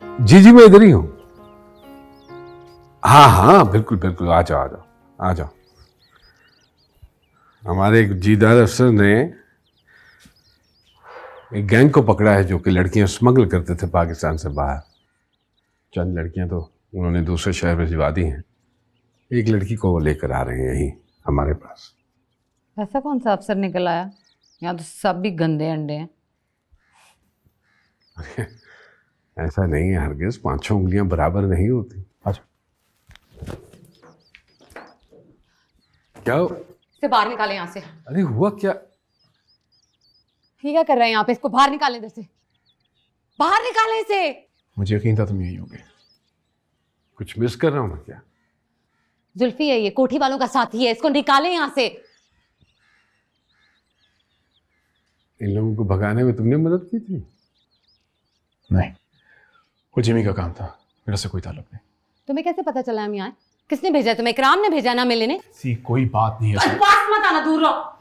जी जी, मैं इधर ही हूं। हाँ हाँ, बिल्कुल बिल्कुल, आ जाओ आ जाओ आ जाओ। हमारे एक जीदार अफसर ने एक गैंग को पकड़ा है जो कि लड़कियां स्मगल करते थे पाकिस्तान से बाहर। चंद लड़कियां तो उन्होंने दूसरे शहर में भिजवा दी हैं। एक लड़की को वो लेकर आ रहे हैं यहीं हमारे पास। ऐसा कौन सा अफसर निकल आया? यहाँ तो सब भी गंदे अंडे हैं। ऐसा नहीं है हरगिज, 5-6 उंगलियां बराबर नहीं होती। अच्छा, क्या इसे बाहर निकाले यहाँ से। अरे हुआ क्या? ये क्या कर रहे हैं यहाँ पे? इसको बाहर निकालें इधर से, बाहर निकालें इसे। मुझे यकीन था तुम यही होगे। कुछ मिस कर रहा हूं मैं क्या? जुल्फी है ये, कोठी वालों का साथी है, इसको निकालें यहाँ से। इन लोगों को भगाने में तुमने मदद की थी? नहीं, वो जिमी का काम था, मेरा से कोई ताल्लुक नहीं। तुम्हें कैसे पता चला हम यहाँ आए? किसने भेजा तुम्हें? इकराम ने भेजा ना मिलने? ऐसी कोई बात नहीं है। पास मत आना, दूर रहो।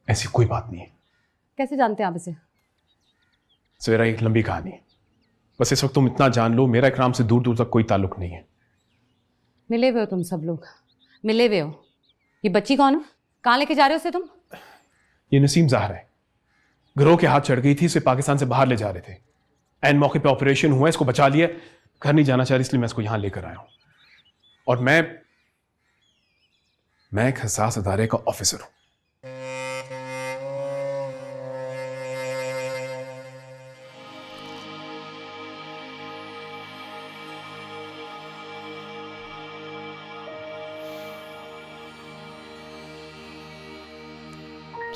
ऐसी कोई बात नहीं है। कैसे जानते हैं आप इसे? सवेरा एक लंबी कहानी है, बस इस वक्त तुम इतना जान लो, मेरा इकराम से दूर दूर तक कोई ताल्लुक नहीं है। मिले हुए हो तुम सब लोग, मिले हुए हो। ये बच्ची कौन है? कहाँ लेके जा रहे हो उसे तुम? ये नसीम ज़ाहरा है, गिरोह के हाथ चढ़ गई थी, इसे पाकिस्तान से बाहर ले जा रहे थे। एन मौके पे ऑपरेशन हुआ, इसको बचा लिया। घर नहीं जाना चाह रही, इसलिए मैं इसको यहां लेकर आया हूं। और मैं एक हसास अदारे का ऑफिसर हूं।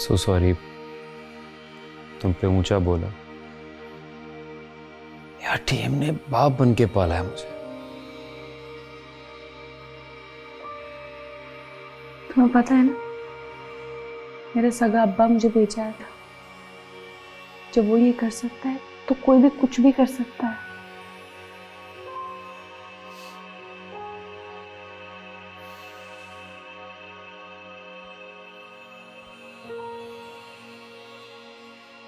सो सॉरी, तुम पे ऊंचा बोला यार। टीएम ने बाप बन के पाला है मुझे। तुम्हें पता है ना, मेरा सगा अब्बा मुझे बेचा था। जब वो ये कर सकता है तो कोई भी कुछ भी कर सकता है।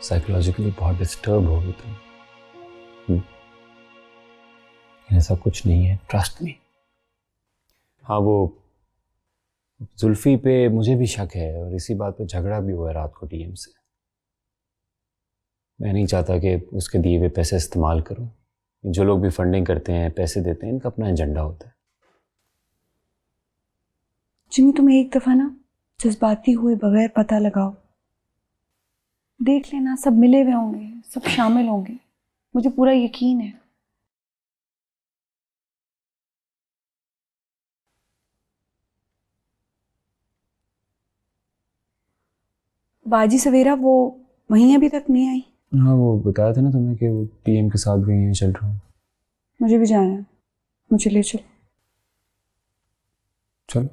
साइकोलॉजिकली बहुत डिस्टर्ब हो गई तुम। ऐसा कुछ नहीं है, ट्रस्ट मी। हाँ, वो जुल्फी पे मुझे भी शक है और इसी बात पे झगड़ा भी हुआ है रात को टीएम से। मैं नहीं चाहता कि उसके दिए हुए पैसे इस्तेमाल करूं। जो लोग भी फंडिंग करते हैं, पैसे देते हैं, इनका अपना एजेंडा होता है। जिमी, तुम एक दफा ना जज्बाती हुए बगैर पता लगाओ। देख लेना, सब मिले हुए होंगे, सब शामिल होंगे, मुझे पूरा यकीन है। बाजी सवेरा वो वहीं अभी तक नहीं आई? हाँ, वो बताया था ना तुम्हें कि वो टीएम के साथ गई हैं, चल रहा हूँ। मुझे भी जाना है, मुझे ले चलो। चलो।